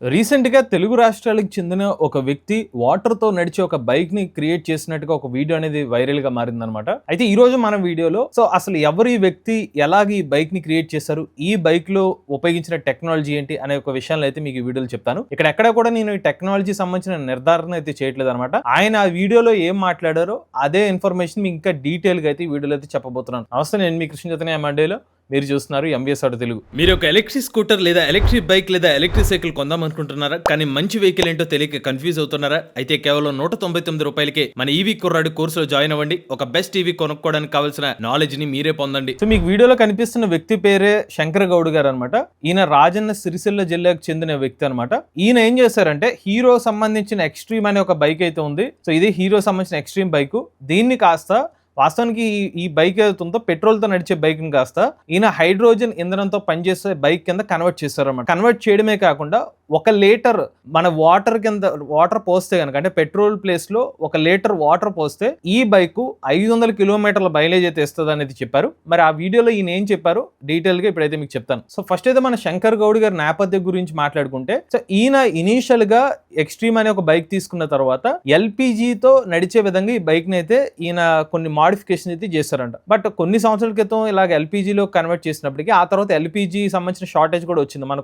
Recent గా తెలుగు రాష్ట్రాలకు చెందిన ఒక వ్యక్తి వాటర్ తో నడిచే ఒక బైక్ ని క్రియేట్ చేసినట్టుగా ఒక వీడియో అనేది వైరల్ గా మారిందనమాట. అయితే ఈ రోజు మన వీడియోలో అసలు ఎవరు ఈ వ్యక్తి, ఎలాగ ఈ బైక్ ని క్రియేట్ చేశారు, ఈ బైక్ లో ఉపయోగించిన టెక్నాలజీ ఏంటి అనే ఒక విషయాన్ని అయితే మీకు ఈ వీడియోలో చెప్తాను. ఇక్కడ ఎక్కడ కూడా నేను ఈ టెక్నాలజీ సంబంధించిన నిర్ధారణ అయితే చేయట్లేదు అనమాట. ఆయన ఆ వీడియోలో ఏం మాట్లాడారో అదే ఇన్ఫర్మేషన్ మీకు ఇంకా డీటెయిల్ గా అయితే ఈ వీడియోలో అయితే చెప్పబోతున్నాను. నమస్తే, నేను మీ కృష్ణ చైతన్య మండేలో. మీరు చూస్తున్నారు ఎంబీఎస్ ఆటో తెలుగు. మీరు ఒక ఎలక్ట్రిక్ స్కూటర్ లేదా ఎలక్ట్రిక్ బైక్ లేదా ఎలక్ట్రిక్ సైకిల్ కొందాం అనుకుంటున్నారా? కానీ మంచి వెహికల్ ఏంటో తెలియక కన్ఫ్యూజ్ అవుతున్నారా? అయితే కేవలం 199 రూపాయలకే మన ఈవీ కుర్రాడు కోర్సులో జాయిన్ అవ్వండి. ఒక బెస్ట్ ఈవీ కొనుక్కోవడానికి కావాల్సిన నాలెడ్జ్ ని మీరే పొందండి. సో మీకు వీడియోలో కనిపిస్తున్న వ్యక్తి పేరే శంకర్ గౌడ్ గారు అనమాట. ఈయన రాజన్న సిరిసిల్ల జిల్లాకు చెందిన వ్యక్తి అనమాట. ఈయన ఏం చేశారంటే హీరో సంబంధించిన ఎక్స్ట్రీమ్ అనే ఒక బైక్ అయితే ఉంది. సో ఇది హీరో సంబంధించిన ఎక్స్ట్రీమ్ బైక్. దీన్ని కాస్త వాస్తవానికి ఈ బైక్ ఏదైతుందో పెట్రోల్ తో నడిచే బైక్ ని కాస్త ఈయన హైడ్రోజన్ ఇంధనంతో పనిచేసే బైక్ కింద కన్వర్ట్ చేశారన్నమాట. కన్వర్ట్ చేయడమే కాకుండా 1 లీటర్ మన వాటర్ పోస్తే కనుక, అంటే పెట్రోల్ ప్లేస్ లో 1 లీటర్ వాటర్ పోస్తే ఈ బైక్ 500 కిలోమీటర్ల మైలేజ్ అయితే ఇస్తుంది అనేది చెప్పారు. మరి ఆ వీడియోలో ఈయన ఏం చెప్పారు డీటెయిల్ గా ఇప్పుడైతే మీకు చెప్తాను. సో ఫస్ట్ అయితే మన శంకర్ గౌడ్ గారి నేపథ్యం గురించి మాట్లాడుకుంటే, సో ఈయన ఇనీషియల్ గా ఎక్స్ట్రీమ్ అనే ఒక బైక్ తీసుకున్న తర్వాత ఎల్పిజి తో నడిచే విధంగా ఈ బైక్ ని అయితే ఈయన కొన్ని మాడిఫికేషన్ అయితే చేశారంట. బట్ కొన్ని సంవత్సరాల క్రితం ఇలాగ ఎల్పిజిలో కన్వర్ట్ చేసినప్పటికీ ఆ తర్వాత ఎల్పిజి సంబంధించిన షార్టేజ్ కూడా వచ్చింది మన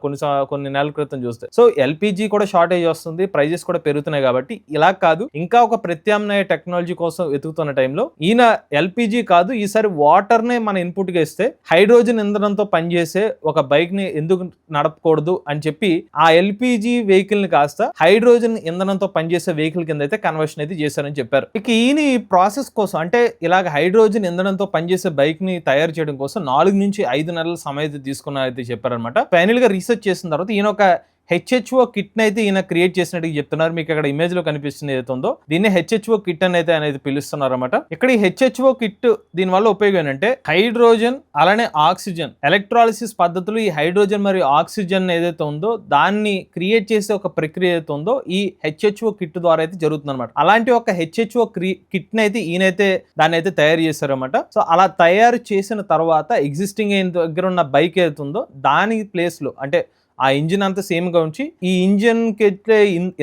కొన్ని నెలల క్రితం చూస్తే. సో ఎల్పిజి కూడా షార్టేజ్ వస్తుంది, ప్రైజెస్ కూడా పెరుగుతున్నాయి. కాబట్టి ఇలా కాదు, ఇంకా ఒక ప్రత్యామ్నాయ టెక్నాలజీ కోసం వెతుకుతున్న టైంలో ఈయన ఎల్పిజి కాదు, ఈసారి వాటర్ నే మన ఇన్పుట్ గా ఇస్తే హైడ్రోజన్ ఇంధనంతో పనిచేసే ఒక బైక్ ని ఎందుకు నడపకూడదు అని చెప్పి ఆ ఎల్పిజి వెహికల్ ని కాస్త హైడ్రోజన్ ఇంధనంతో పనిచేసే వెహికల్ కింద అయితే కన్వర్షన్ అయితే చేశారని చెప్పారు. ఇక ఈయన ఈ ప్రాసెస్ కోసం, అంటే ఇలాగ హైడ్రోజన్ ఇంధనంతో పనిచేసే బైక్ ని తయారు చేయడం కోసం 4 నుంచి 5 నెలల సమయం తీసుకున్నారైతే చెప్పారనమాట. ఫైనల్ గా రీసెర్చ్ చేసిన తర్వాత ఈయన ఒక హెచ్హెచ్ఓ కిట్ అయితే ఈయన క్రియేట్ చేసినట్టు చెప్తున్నారు. మీకు అక్కడ ఇమేజ్ లో కనిపిస్తుంది ఏదైతే ఉందో దీన్ని హెచ్హెచ్ఓ కిట్ అనేది పిలుస్తున్నారు అనమాట. ఇక్కడ ఈ హెచ్హెచ్ఓ కిట్ దీని వల్ల ఉపయోగం ఏంటంటే హైడ్రోజన్ అలానే ఆక్సిజన్ ఎలక్ట్రాలిసిస్ పద్ధతులు ఈ హైడ్రోజన్ మరియు ఆక్సిజన్ ఏదైతే ఉందో దాన్ని క్రియేట్ చేసే ఒక ప్రక్రియ ఏదైతే ఉందో ఈ హెచ్హెచ్ఓ కిట్ ద్వారా అయితే జరుగుతుంది అనమాట. అలాంటి ఒక హెచ్హెచ్ఓ కిట్ అయితే ఈయనైతే దాన్ని అయితే తయారు చేశారన్నమాట. సో అలా తయారు చేసిన తర్వాత ఎగ్జిస్టింగ్ దగ్గర ఉన్న బైక్ ఏదైతే ఉందో దాని ప్లేస్ లో, అంటే ఆ ఇంజిన్ అంతా సేమ్ గా ఉంచి ఈ ఇంజిన్ కి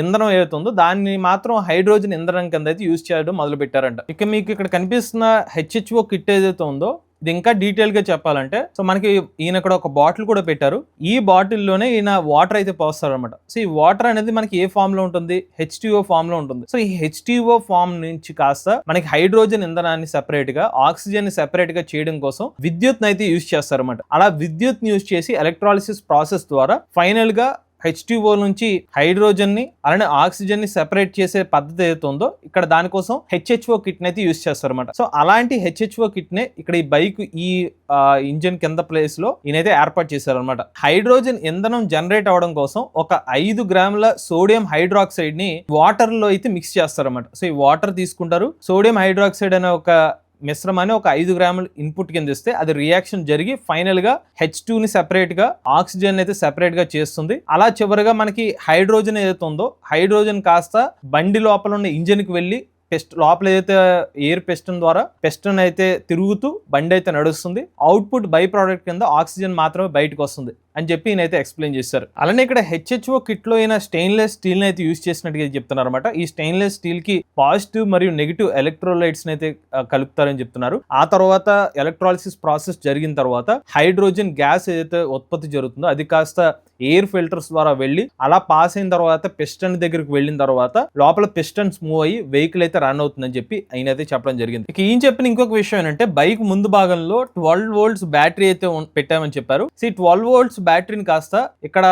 ఇంధనం ఏదైతుందో దాన్ని మాత్రం హైడ్రోజన్ ఇంధనం కింద అయితే యూజ్ చేయడం మొదలు పెట్టారంట. ఇక మీకు ఇక్కడ కనిపిస్తున్న హెచ్హెచ్ఓ కిట్ ఏదైతే ఉందో ఇది ఇంకా డీటెయిల్ గా చెప్పాలంటే, సో మనకి ఈయన ఇక్కడ ఒక బాటిల్ కూడా పెట్టారు. ఈ బాటిల్లోనే ఈయన వాటర్ అయితే పోస్తారు అనమాట. సో ఈ వాటర్ అనేది మనకి ఏ ఫామ్ లో ఉంటుంది, హెచ్టిఓ ఫామ్ లో ఉంటుంది. సో ఈ హెచ్టిఓ ఫామ్ నుంచి కాస్త మనకి హైడ్రోజన్ ఇంధనాన్ని సెపరేట్ గా, ఆక్సిజన్ ని సెపరేట్ గా చేయడం కోసం విద్యుత్ అయితే యూజ్ చేస్తారన్నమాట. అలా విద్యుత్ యూజ్ చేసి ఎలక్ట్రాలిసిస్ ప్రాసెస్ ద్వారా ఫైనల్ గా హెచ్టిఓ నుంచి హైడ్రోజన్ ని అలానే ఆక్సిజన్ ని సెపరేట్ చేసే పద్ధతి ఏదైతే ఉందో ఇక్కడ దానికోసం హెచ్హెచ్ఓ కిట్ అయితే యూజ్ చేస్తారన్నమాట. సో అలాంటి హెచ్హెచ్ఓ కిట్ నే ఇక్కడ ఈ బైక్ ఈ ఇంజిన్ కింద ప్లేస్ లో ఈయనైతే ఏర్పాటు చేశారనమాట. హైడ్రోజన్ ఇంధనం జనరేట్ అవడం కోసం ఒక 5 గ్రాముల సోడియం హైడ్రాక్సైడ్ ని వాటర్ లో అయితే మిక్స్ చేస్తారన్నమాట. సో ఈ వాటర్ తీసుకుంటారు, సోడియం హైడ్రాక్సైడ్ అనే ఒక మిశ్రమాన్ని ఒక 5 గ్రాముల ఇన్పుట్ కింద ఇస్తే అది రియాక్షన్ జరిగి ఫైనల్ గా H2 ని సెపరేట్ గా, ఆక్సిజన్ అయితే సెపరేట్ గా చేస్తుంది. అలా చివరిగా మనకి హైడ్రోజన్ ఏదైతే ఉందో హైడ్రోజన్ కాస్త బండి లోపల ఉన్న ఇంజిన్ కి వెళ్ళి లోపల ఏదైతే ఎయిర్ పిస్టన్ ద్వారా పిస్టన్ అయితే తిరుగుతూ బండి అయితే నడుస్తుంది. అవుట్పుట్ బై ప్రోడక్ట్ కింద ఆక్సిజన్ మాత్రమే బయటకు వస్తుంది అని చెప్పి ఈయనైతే ఎక్స్ప్లెయిన్ చేశారు. అలానే ఇక్కడ హెచ్హెచ్ఓ కిట్ లో ఈయన స్టెయిన్లెస్ స్టీల్ అయితే యూజ్ చేసినట్టుగా చెప్తున్నారు అనమాట. ఈ స్టెయిన్లెస్ స్టీల్ కి పాజిటివ్ మరియు నెగిటివ్ ఎలక్ట్రోలైట్స్ అయితే కలుపుతారని చెప్తున్నారు. ఆ తర్వాత ఎలక్ట్రాలిసిస్ ప్రాసెస్ జరిగిన తర్వాత హైడ్రోజన్ గ్యాస్ ఏదైతే ఉత్పత్తి జరుగుతుందో అది కాస్త ఎయిర్ ఫిల్టర్స్ ద్వారా వెళ్ళి అలా పాస్ అయిన తర్వాత పిస్టన్ దగ్గరికి వెళ్ళిన తర్వాత లోపల పిస్టన్స్ మూవ్ అయ్యి వెహికల్ అయితే రన్ అవుతుందని చెప్పి ఆయన అయితే చెప్పడం జరిగింది. ఇక ఈయన చెప్పిన ఇంకొక విషయం ఏంటంటే బైక్ ముందు భాగంలో 12 వోల్ట్స్ బ్యాటరీ అయితే పెట్టామని చెప్పారు. 12 వోల్ట్స్ బ్యాటరీని కాస్త ఇక్కడ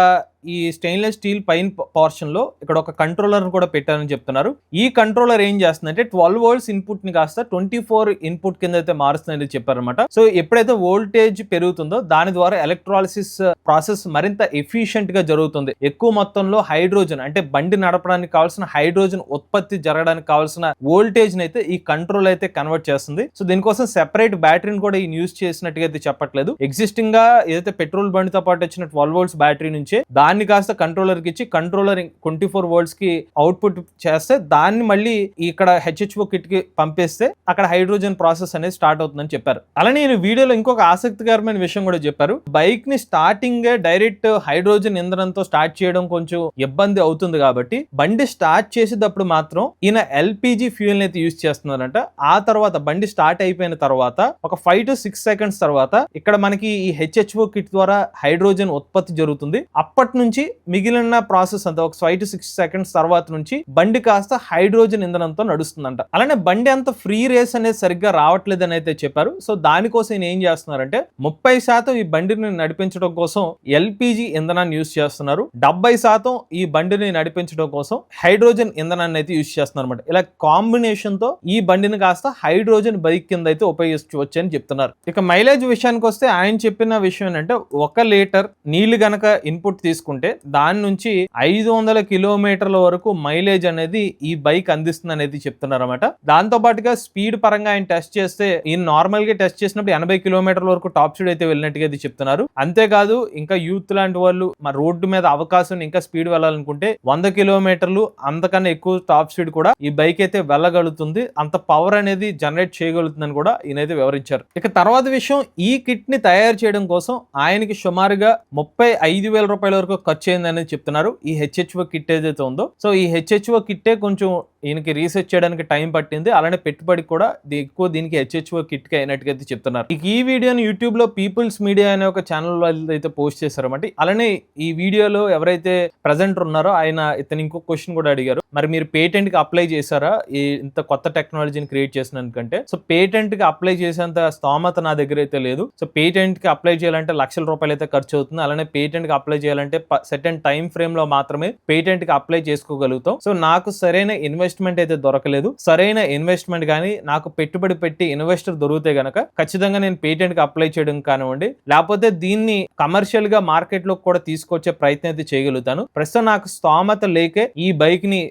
ఈ స్టెయిన్లెస్ స్టీల్ పైన పోర్షన్ లో ఇక్కడ ఒక కంట్రోలర్ కూడా పెట్టారని చెప్తున్నారు. ఈ కంట్రోలర్ ఏం చేస్తుందంటే 12 వోల్ట్స్ ఇన్పుట్ ని కాస్త 24 ఇన్పుట్ కింద అయితే మారుస్తుందని చెప్పారనమాట. సో ఎప్పుడైతే వోల్టేజ్ పెరుగుతుందో దాని ద్వారా ఎలక్ట్రాలిసిస్ ప్రాసెస్ మరింత ఎఫిషియెంట్ గా జరుగుతుంది. ఎక్కువ మొత్తంలో హైడ్రోజన్, అంటే బండి నడపడానికి కావాల్సిన హైడ్రోజన్ ఉత్పత్తి జరగడానికి కావాల్సిన వోల్టేజ్ ని అయితే ఈ కంట్రోల్ అయితే కన్వర్ట్ చేస్తుంది. సో దీనికోసం సెపరేట్ బ్యాటరీని కూడా యూజ్ చేసినట్టుగా అయితే చెప్పట్లేదు. ఎగ్జిస్టింగ్ గా ఏదైతే పెట్రోల్ బండితో పాటు వచ్చిన 12 వోల్ట్స్ బ్యాటరీ నుంచే దాన్ని కాస్త కంట్రోలర్కి ఇచ్చి కంట్రోలర్ 24 volts కి అవుట్పుట్ చేస్తే దాన్ని మళ్ళీ ఇక్కడ హెచ్హెచ్ఓ కిట్ కి పంపిస్తే అక్కడ హైడ్రోజన్ ప్రాసెస్ అనేది స్టార్ట్ అవుతుందని చెప్పారు. అలానే ఈ వీడియోలో ఇంకొక ఆసక్తికరమైన విషయం కూడా చెప్పారు. బైక్ ని స్టార్టింగ్ డైరెక్ట్ హైడ్రోజన్ ఇంధనంతో స్టార్ట్ చేయడం కొంచెం ఇబ్బంది అవుతుంది కాబట్టి బండి స్టార్ట్ చేసేటప్పుడు మాత్రం ఈయన ఎల్పిజి ఫ్యూయల్ అయితే యూజ్ చేస్తున్నారంట. ఆ తర్వాత బండి స్టార్ట్ అయిపోయిన తర్వాత ఒక 5 to 6 seconds తర్వాత ఇక్కడ మనకి ఈ హెచ్హెచ్ఓ కిట్ ద్వారా హైడ్రోజన్ ఉత్పత్తి జరుగుతుంది. అప్పటి నుంచి మిగిలిన ప్రాసెస్ అంతా ఒక 5 to 6 seconds తర్వాత నుంచి బండి కాస్త హైడ్రోజన్ ఇంధనంతో నడుస్తుందంట. అలానే బండి అంత ఫ్రీ రేస్ అనేది సరిగ్గా రావట్లేదని అయితే చెప్పారు. సో దానికోసం ఈయన ఏం చేస్తున్నారంటే 30% ఈ బండిని నడిపించడం కోసం ఎల్పిజి ఇంధనాన్ని యూజ్ చేస్తున్నారు, 70% ఈ బండిని నడిపించడం కోసం హైడ్రోజన్ ఇంధనాన్ని అయితే యూజ్ చేస్తున్నారు అనమాట. ఇలా కాంబినేషన్ తో ఈ బండిని కాస్త హైడ్రోజన్ బైక్ కింద అయితే ఉపయోగించవచ్చు అని చెప్తున్నారు. ఇక మైలేజ్ విషయానికి వస్తే ఆయన చెప్పిన విషయం ఏంటంటే 1 లీటర్ నీళ్లు గనక ఇన్పుట్ తీసుకుంటే దాని నుంచి 500 కిలోమీటర్ల వరకు మైలేజ్ అనేది ఈ బైక్ అందిస్తుంది అనేది చెప్తున్నారు అనమాట. దాంతో పాటుగా స్పీడ్ పరంగా ఆయన టెస్ట్ చేస్తే ఈయన నార్మల్ గా టెస్ట్ చేసినప్పుడు 80 కిలోమీటర్ల వరకు టాప్ స్పీడ్ అయితే వెళ్ళినట్టుగా ఇది చెప్తున్నారు. అంతేకాదు ఇంకా యూత్ లాంటి వాళ్ళు మా రోడ్డు మీద అవకాశం ఇంకా స్పీడ్ వెళ్ళాలనుకుంటే 100 కిలోమీటర్లు అంతకన్నా ఎక్కువ టాప్ స్పీడ్ కూడా ఈ బైక్ అయితే వెళ్ళగలుగుతుంది, అంత పవర్ అనేది జనరేట్ చేయగలుగుతుందని కూడా ఈయనైతే వివరించారు. ఇక తర్వాత విషయం, ఈ కిట్ ని తయారు చేయడం కోసం ఆయనకి సుమారుగా 35,000 రూపాయల వరకు ఖర్చు అయిందని చెప్తున్నారు ఈ హెచ్హెచ్ఓ కిట్ ఏదైతే ఉందో. సో ఈ హెచ్హెచ్ఓ కిట్టే కొంచెం ఈయనకి రీసెర్చ్ చేయడానికి టైం పట్టింది, అలానే పెట్టుబడి కూడా ఎక్కువ దీనికి హెచ్హెచ్ఓ కిట్ కి అయినట్టుగా అయితే చెప్తున్నారు. ఈ వీడియోని యూట్యూబ్ లో పీపుల్స్ మీడియా అనే ఒక ఛానల్ వాళ్ళు అయితే పోస్ట్ చేశారన్నమాట. అలానే ఈ వీడియోలో ఎవరైతే ప్రెజెంట్ ఉన్నారో ఆయన ఇతను ఇంకో క్వశ్చన్ కూడా అడిగారు, మరి మీరు పేటెంట్ కి అప్లై చేశారా ఈ ఇంత కొత్త టెక్నాలజీని క్రియేట్ చేసినందుకంటే. సో పేటెంట్ కి అప్లై చేసేంత స్తోమత నా దగ్గర అయితే లేదు. సో పేటెంట్ కి అప్లై చేయాలంటే లక్షల రూపాయలు అయితే ఖర్చు అవుతుంది. అలానే పేటెంట్ కి అప్లై చేయాలంటే సెర్టెన్ టైం ఫ్రేమ్ లో మాత్రమే పేటెంట్ కి అప్లై చేసుకోగలుగుతాం. సో నాకు సరైన ఇన్వెస్ట్మెంట్ అయితే దొరకలేదు. సరైన ఇన్వెస్ట్మెంట్ కానీ నాకు పెట్టుబడి పెట్టి ఇన్వెస్టర్ దొరికితే గనక ఖచ్చితంగా నేను పేటెంట్ కి అప్లై చేయడం కానివ్వండి, లేకపోతే దీన్ని కమర్షియల్ గా మార్కెట్ లో కూడా తీసుకొచ్చే ప్రయత్నం అయితే చేయగలుగుతాను. ప్రస్తుతం నాకు స్తోమత లేకే ఈ బైక్ ని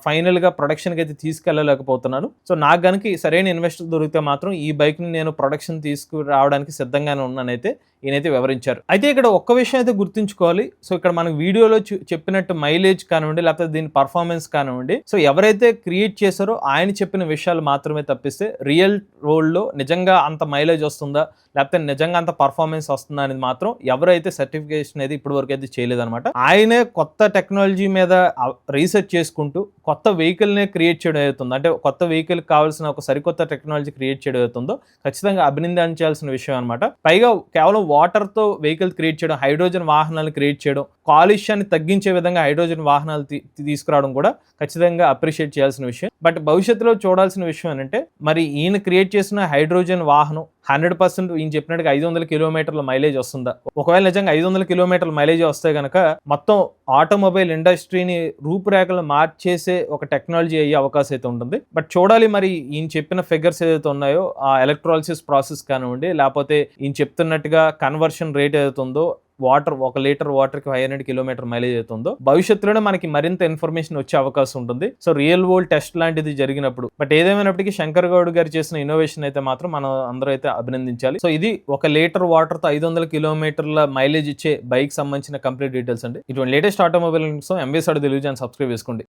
ఫైనల్ గా ప్రొడక్షన్ కి అయితే తీసుకెళ్ళలేకపోతున్నాను. సో నాకు గనుక సరైన ఇన్వెస్టర్ దొరికితే మాత్రం ఈ బైక్ ని నేను ప్రొడక్షన్ తీసుకురావడానికి సిద్ధంగానే ఉన్నానైతే ఈయనైతే వివరించారు. అయితే ఇక్కడ ఒక్క విషయం అయితే గుర్తుంచుకోవాలి. సో ఇక్కడ మనకు వీడియోలో చెప్పినట్టు మైలేజ్ కానివ్వండి, లేకపోతే దీని పర్ఫార్మెన్స్ కానివ్వండి, సో ఎవరైతే క్రియేట్ చేశారో ఆయన చెప్పిన విషయాలు మాత్రమే తప్పిస్తే రియల్ వరల్డ్ లో నిజంగా అంత మైలేజ్ వస్తుందా లేకపోతే నిజంగా అంత పర్ఫార్మెన్స్ వస్తుందా అనేది మాత్రం ఎవరైతే సర్టిఫికేషన్ అయితే ఇప్పటి వరకు అయితే చేయలేదన్నమాట. ఆయనే కొత్త టెక్నాలజీ మీద రీసెర్చ్ చేసుకుంటూ కొత్త వెహికల్ నే క్రియేట్ చేయడం అవుతుంది, అంటే కొత్త వెహికల్ కావాల్సిన ఒక సరికొత్త టెక్నాలజీ క్రియేట్ చేయడం అవుతుందో ఖచ్చితంగా అభినందించాల్సిన విషయం అనమాట. పైగా కేవలం వాటర్ తో వెహికల్ క్రియేట్ చేయడం, హైడ్రోజన్ వాహనాలు క్రియేట్ చేయడం, కాలుష్యాన్ని తగ్గించే విధంగా హైడ్రోజన్ వాహనాలు తీసుకురావడం కూడా ఖచ్చితంగా అప్రిషియేట్ చేయాల్సిన విషయం. బట్ భవిష్యత్తులో చూడాల్సిన విషయం ఏంటంటే మరి ఈయన క్రియేట్ చేసిన హైడ్రోజన్ వాహనం 100% ఈయన చెప్పినట్టుగా 500 కిలోమీటర్ల మైలేజ్ వస్తుందా? ఒకవేళ నిజంగా 500 కిలోమీటర్ల మైలేజ్ వస్తే గనక మొత్తం ఆటోమొబైల్ ఇండస్ట్రీని రూపురేఖలు మార్చేసే ఒక టెక్నాలజీ అయ్యే అవకాశం అయితే ఉంటుంది. బట్ చూడాలి మరి ఈయన చెప్పిన ఫిగర్స్ ఏదైతే ఉన్నాయో ఆ ఎలక్ట్రాలిసిస్ ప్రాసెస్ కానివ్వండి, లేకపోతే ఈయన చెప్తున్నట్టుగా కన్వర్షన్ రేట్ ఏదైతే ఉందో వాటర్ 1 లీటర్ వాటర్ కి 500 కిలోమీటర్ మైలేజ్ అవుతుందో భవిష్యత్తులోనే మనకి మరింత ఇన్ఫర్మేషన్ వచ్చే అవకాశం ఉంటుంది. సో రియల్ వరల్డ్ టెస్ట్ లాంటిది జరిగినప్పుడు. బట్ ఏదేమైనప్పటికీ శంకర్ గౌడ్ గారు చేసిన ఇన్నోవేషన్ అయితే మాత్రం మనం అందరూ అయితే అభినందించాలి. సో ఇది 1 లీటర్ వాటర్ తో 500 కిలోమీటర్ల మైలేజ్ ఇచ్చే బైక్ సంబంధించిన కంప్లీట్ డీటెయిల్స్ అండి. ఇటువంటి latest automobile MBS Telugu channel subscribe చేసుకోండి.